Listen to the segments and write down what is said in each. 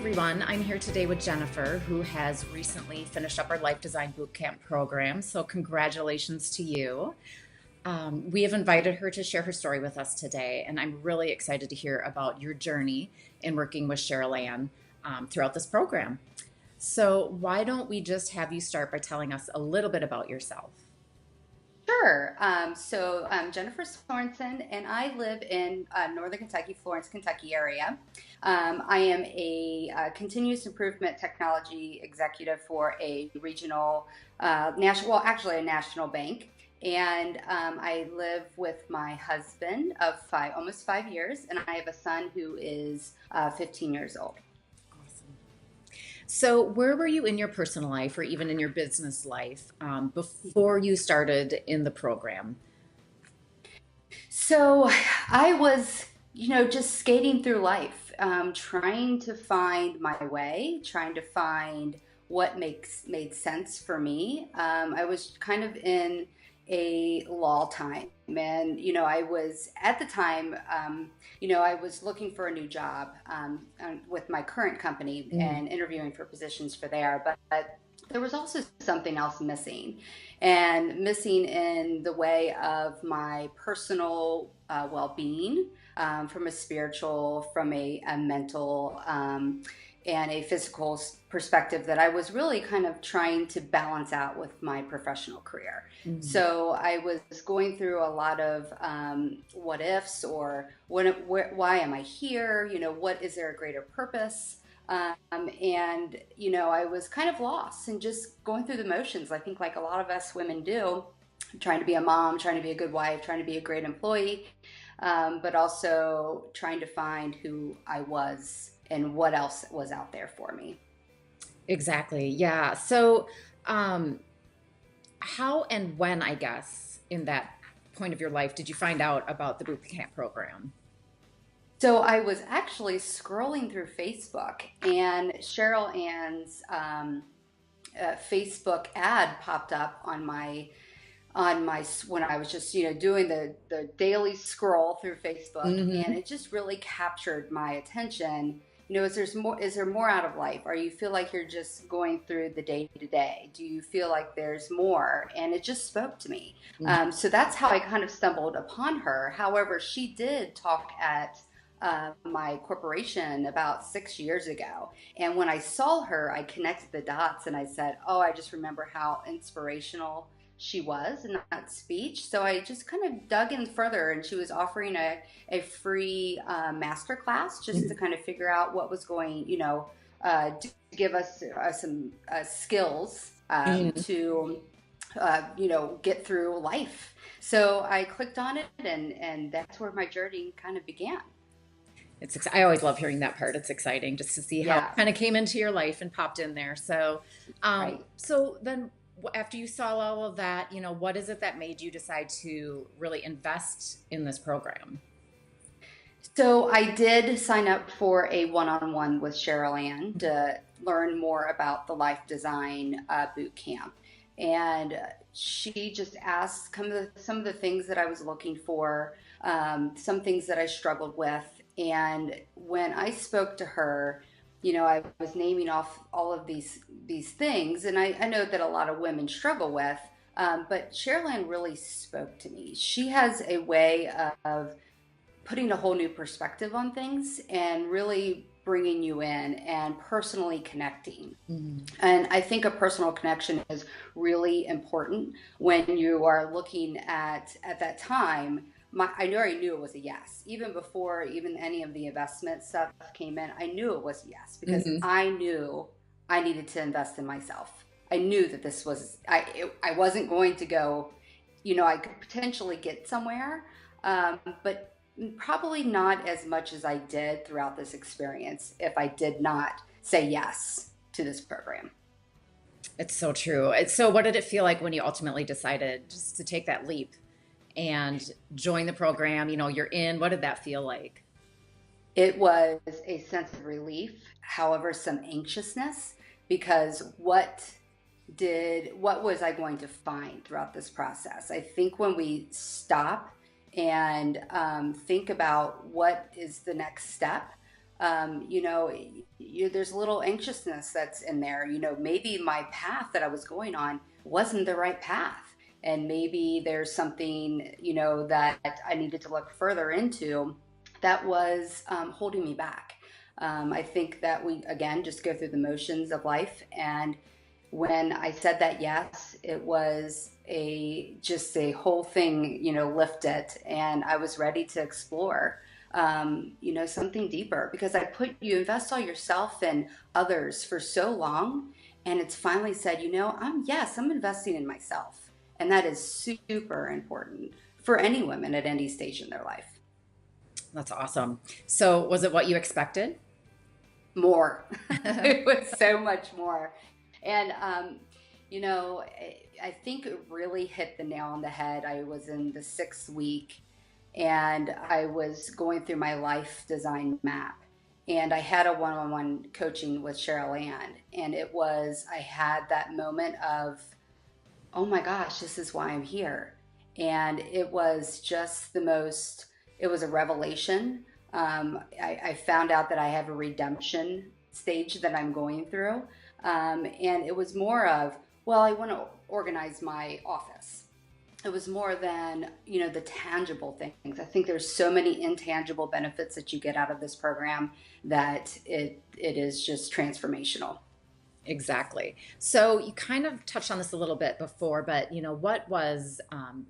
everyone. I'm here today with Jennifer, who has recently finished up our Life Design Bootcamp program. So, congratulations to you. We have invited her to share her story with us today, and I'm really excited to hear about your journey in working with Cheryl Ann throughout this program. So, why don't we just have you start by telling us a little bit about yourself? Sure. I'm Jennifer Sorensen, and I live in Northern Kentucky, Florence, Kentucky area. I am a continuous improvement technology executive for a regional, national, well, actually a national bank. And I live with my husband of almost 5 years, and I have a son who is 15 years old. Awesome. So, where were you in your personal life or even in your business life before you started in the program? So I was, just skating through life, trying to find my way, trying to find what made sense for me. I was kind of in a lull time, and I was at the time, I was looking for a new job with my current company Mm. and interviewing for positions for there, but there was also something else missing, and missing in the way of my personal well-being, from a spiritual, from a mental, and a physical perspective that I was really kind of trying to balance out with my professional career. Mm. So I was going through a lot of what ifs, or why am I here? What is there a greater purpose? And I was kind of lost and just going through the motions. I think, like a lot of us women do, trying to be a mom, trying to be a good wife, trying to be a great employee, but also trying to find who I was and what else was out there for me. Exactly. Yeah. So, um, how and when, I guess, in that point of your life, did you find out about the boot camp program? So I was actually scrolling through Facebook, and Cheryl Ann's Facebook ad popped up on my when I was just doing the daily scroll through Facebook, and Hmm. it just really captured my attention. Is there more out of life? Or you feel like you're just going through the day to day? Do you feel like there's more? And it just spoke to me. So that's how I kind of stumbled upon her. However, she did talk at my corporation about 6 years ago. And when I saw her, I connected the dots and I said, oh, I just remember how inspirational she was in that speech. So I just kind of dug in further, and she was offering a free master class just to kind of figure out what was going, to give us some skills Hmm. to, get through life. So I clicked on it, and that's where my journey kind of began. I always love hearing that part. It's exciting just to see how it Yeah, kind of came into your life and popped in there. So, right. so then after you saw all of that, what is it that made you decide to really invest in this program? So I did sign up for a one-on-one with Cheryl Ann to learn more about the Life Design Boot Camp, and she just asked some of the things that I was looking for, some things that I struggled with, and when I spoke to her, I was naming off all of these things, and I know that a lot of women struggle with. But Cheryl Ann really spoke to me. She has a way of putting a whole new perspective on things and really bringing you in and personally connecting. Mm. And I think a personal connection is really important when you are looking at that time. I knew it was a yes. Even before even any of the investment stuff came in, I knew it was a yes because Hmm. I knew I needed to invest in myself. I knew that I wasn't going to go, I could potentially get somewhere, but probably not as much as I did throughout this experience if I did not say yes to this program. It's so true. So, what did it feel like when you ultimately decided just to take that leap and join the program? You're in. What did that feel like? It was a sense of relief, however, some anxiousness, because what was I going to find throughout this process? I think when we stop and think about what is the next step, You know, there's a little anxiousness that's in there. You know, maybe my path that I was going on wasn't the right path. And maybe there's something, you know, that I needed to look further into that was holding me back. I think that we, again, just go through the motions of life. And when I said that yes, it was just a whole thing, you know, lifted, and I was ready to explore, you know, something deeper because you invest all yourself and others for so long, and it's finally said, you know, I'm investing in myself, and that is super important for any women at any stage in their life. That's awesome. So, was it what you expected? More. It was so much more. And, you know, I think it really hit the nail on the head. I was in the 6th week and I was going through my life design map. And I had a one on one coaching with Cheryl Ann. And I had that moment of, oh my gosh, this is why I'm here. And it was just it was a revelation. I found out that I have a redemption stage that I'm going through. And it was more of, well, I want to organize my office. It was more than, you know, the tangible things. I think there's so many intangible benefits that you get out of this program that it is just transformational. Exactly. So you kind of touched on this a little bit before, but what was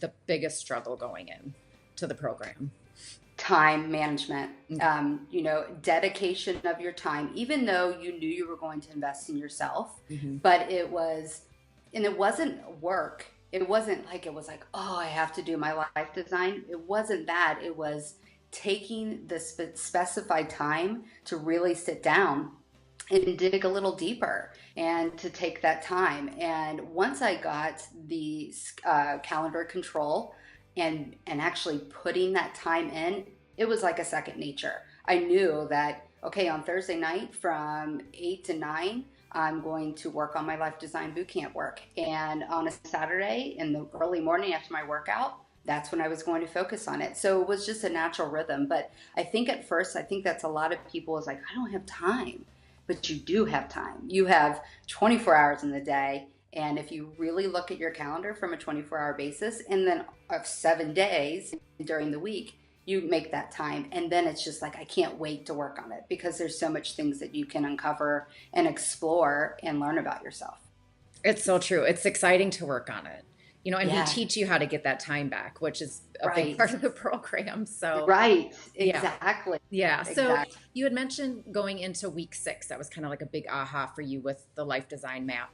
the biggest struggle going in to the program? Time management, you know, dedication of your time, even though you knew you were going to invest in yourself, but it wasn't work. It wasn't like, oh, I have to do my life design. It wasn't that. It was taking the specified time to really sit down and dig a little deeper and to take that time. And once I got the calendar control and actually putting that time in, it was like a second nature. I knew that, okay, on Thursday night from 8 to 9, I'm going to work on my life design bootcamp work. And on a Saturday in the early morning after my workout, that's when I was going to focus on it. So it was just a natural rhythm. But I think at first, I think that's a lot of people is like, I don't have time. But you do have time. You have 24 hours in the day. And if you really look at your calendar from a 24-hour basis, and then of 7 days during the week, you make that time. And then it's just like, I can't wait to work on it because there's so much things that you can uncover and explore and learn about yourself. It's so true. It's exciting to work on it. And Yeah. we teach you how to get that time back, which is a big part of the program. So Right. yeah. Exactly. Yeah. So Exactly. you had mentioned going into week 6. That was kind of like a big aha for you with the life design map.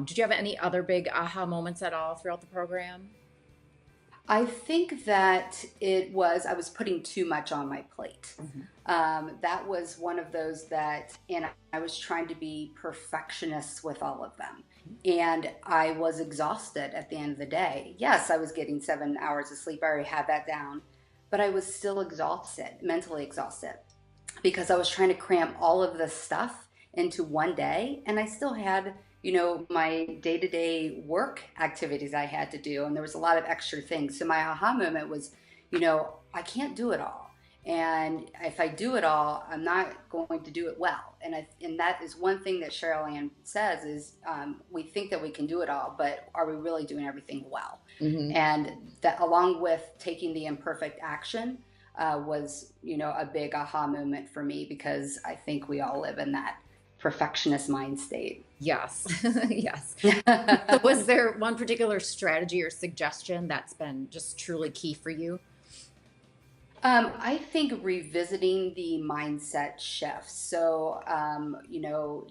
Did you have any other big aha moments at all throughout the program? I think that I was putting too much on my plate. That was one of those and I was trying to be perfectionist with all of them. And I was exhausted at the end of the day. Yes, I was getting 7 hours of sleep. I already had that down, but I was still exhausted, mentally exhausted, because I was trying to cram all of this stuff into one day. And I still had, my day-to-day work activities I had to do. And there was a lot of extra things. So my aha moment was, I can't do it all. And if I do it all, I'm not going to do it well. And that is one thing that Cheryl Ann says is we think that we can do it all, but are we really doing everything well? And that, along with taking the imperfect action, was, a big aha moment for me, because I think we all live in that perfectionist mind state. Yes. Yes. So was there one particular strategy or suggestion that's been just truly key for you? I think revisiting the mindset shifts. So,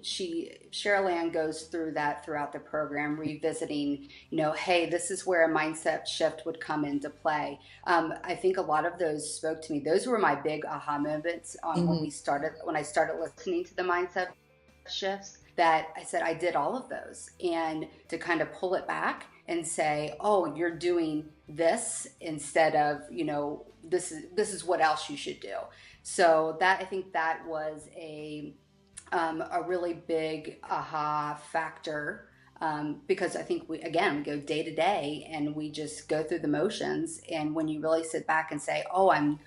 Cheryl Ann goes through that throughout the program, revisiting, hey, this is where a mindset shift would come into play. I think a lot of those spoke to me. Those were my big aha moments on when I started listening to the mindset shifts, that I said I did all of those, and to kind of pull it back and say, oh, you're doing this instead of, this is what else you should do. So I think that was a really big aha factor because I think we go day to day and we just go through the motions. And when you really sit back and say, "Oh, I'm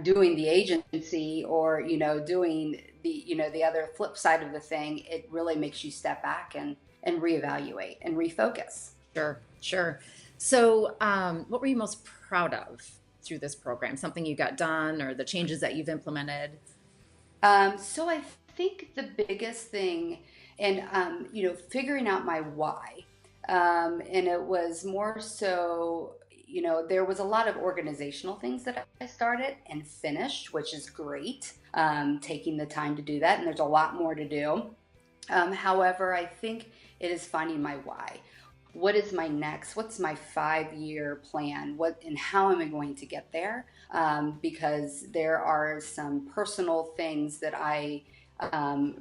doing the agency," or doing the other flip side of the thing, it really makes you step back and reevaluate and refocus. Sure, sure. So, what were you most proud of through this program? Something you got done or the changes that you've implemented? So I think the biggest thing, and figuring out my why, and it was more so, there was a lot of organizational things that I started and finished, which is great. Taking the time to do that, and there's a lot more to do. However, I think it is finding my why. What is my next? What's my 5-year plan? What and how am I going to get there? Because there are some personal things that I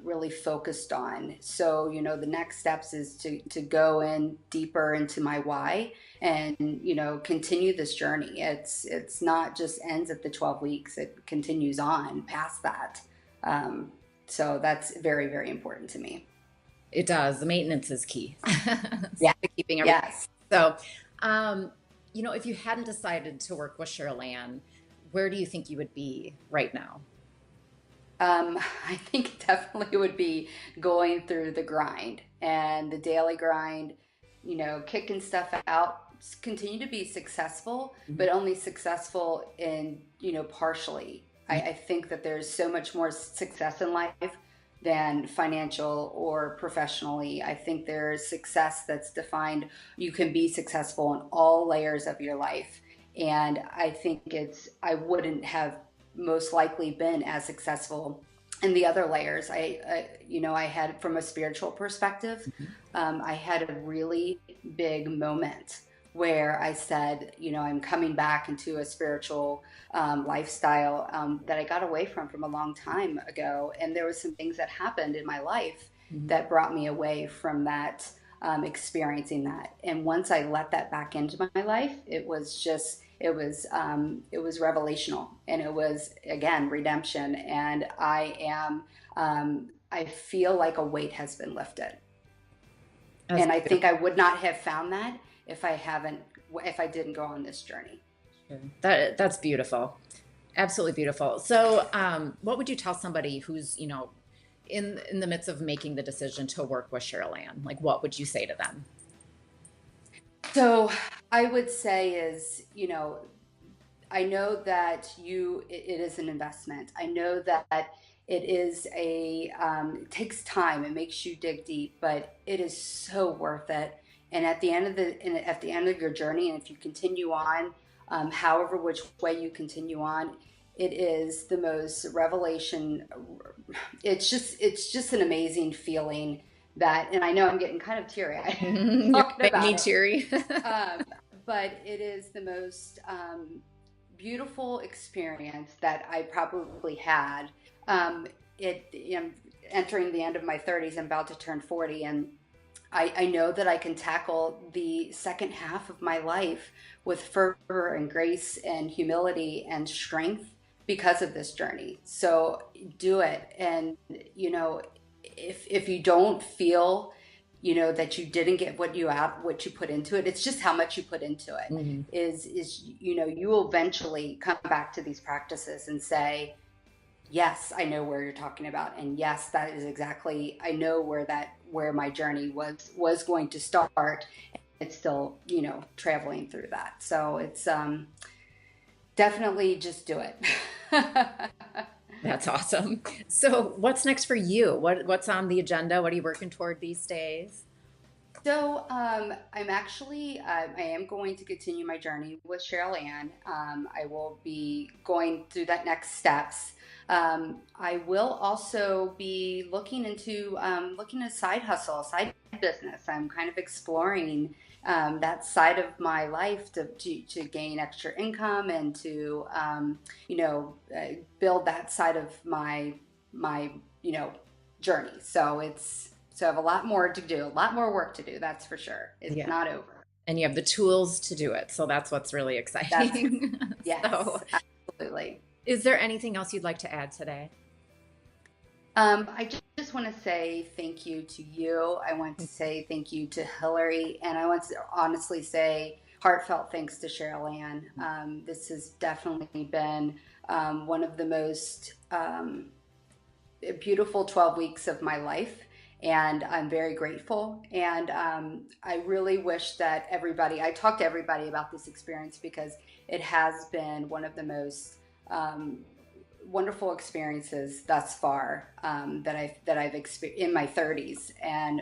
really focused on. So, the next steps is to go in deeper into my why and, continue this journey. It's not just ends at the 12 weeks. It continues on past that. So that's very, very important to me. It does. The maintenance is key. Yeah. Keeping everything. Yes. So, if you hadn't decided to work with Cheryl Ann, where do you think you would be right now? I think it definitely would be going through the grind and the daily grind, kicking stuff out, continue to be successful, but only successful in, partially. I think that there's so much more success in life than financial or professionally. I think there's success that's defined. You can be successful in all layers of your life. And I think I wouldn't have most likely been as successful in the other layers. I had, from a spiritual perspective, I had a really big moment where I said, I'm coming back into a spiritual lifestyle that I got away from a long time ago. And there were some things that happened in my life that brought me away from that, experiencing that. And once I let that back into my life, it was revelational, and it was, again, redemption. And I feel like a weight has been lifted. And I think I would not have found that if I didn't go on this journey. That's beautiful. Absolutely beautiful. So, what would you tell somebody who's, in the midst of making the decision to work with Cheryl Ann? Like, what would you say to them? So I would say is, I know that it is an investment. I know that it is it takes time. It makes you dig deep, but it is so worth it. And at the end of your journey, and if you continue on, however which way you continue on, it is the most revelation. It's just an amazing feeling and I know I'm getting kind of teary-eyed talking about it. Teary. But it is the most beautiful experience that I probably had. Entering the end of my 30s, I'm about to turn 40, and I know that I can tackle the second half of my life with fervor and grace and humility and strength because of this journey. So do it. And, if you don't feel, that you didn't get what you put into it, it's just how much you put into it. You will eventually come back to these practices and say, yes, I know where you're talking about. And yes, that is exactly, I know where my journey was going to start. It's still, traveling through that. So it's definitely just do it. That's awesome. So what's next for you? What's on the agenda? What are you working toward these days? So I am going to continue my journey with Cheryl Ann. I will be going through that next steps. I will also be looking at side hustle, side business. I'm kind of exploring that side of my life to gain extra income and to build that side of my journey. So I have a lot more to do, a lot more work to do. That's for sure. It's not over. And you have the tools to do it. So that's what's really exciting. Yes, absolutely. Is there anything else you'd like to add today? I just just want to say thank you to you. I want to say thank you to Hillary. And I want to honestly say heartfelt thanks to Cheryl Ann. This has definitely been one of the most beautiful 12 weeks of my life. And I'm very grateful. And I really wish that I talk to everybody about this experience because it has been one of the most wonderful experiences thus far that I've experienced in my 30s, and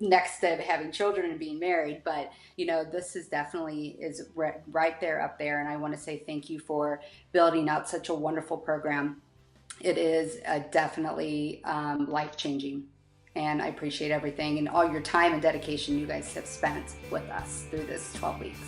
next to having children and being married. But this is definitely right there up there, and I want to say thank you for building out such a wonderful program. It is definitely life-changing, and I appreciate everything and all your time and dedication you guys have spent with us through this 12 weeks.